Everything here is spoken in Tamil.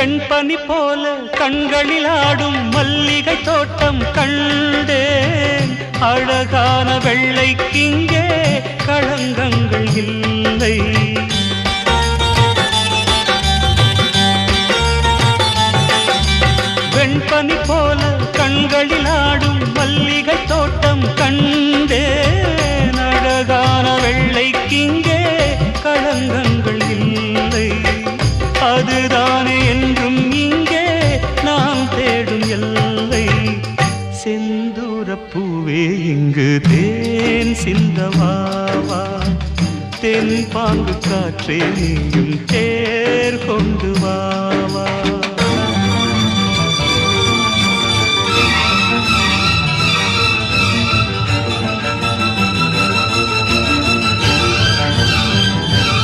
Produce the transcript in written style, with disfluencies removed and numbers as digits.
வெண்பனி போல கண்களில் ஆடும் மல்லிகை தோட்டம் கண்டேன். அழகான வெள்ளைக்கிங்கே களங்கங்கள் இல்லை. வெண்பனி போல கண்களில் ஆடும் மல்லிகை தோட்டம் கண்டேன். அழகான வெள்ளைக்கிங்கே களங்கங்கள் இல்லை. அதுதானே என்றும் இங்கே நாம் தேடும் எல்லை. செந்தூரப்பூவே இங்கு தேன் சிந்தவாவா, தென் பாங்கு காற்றே நீயும் தேர் கொண்டு வா.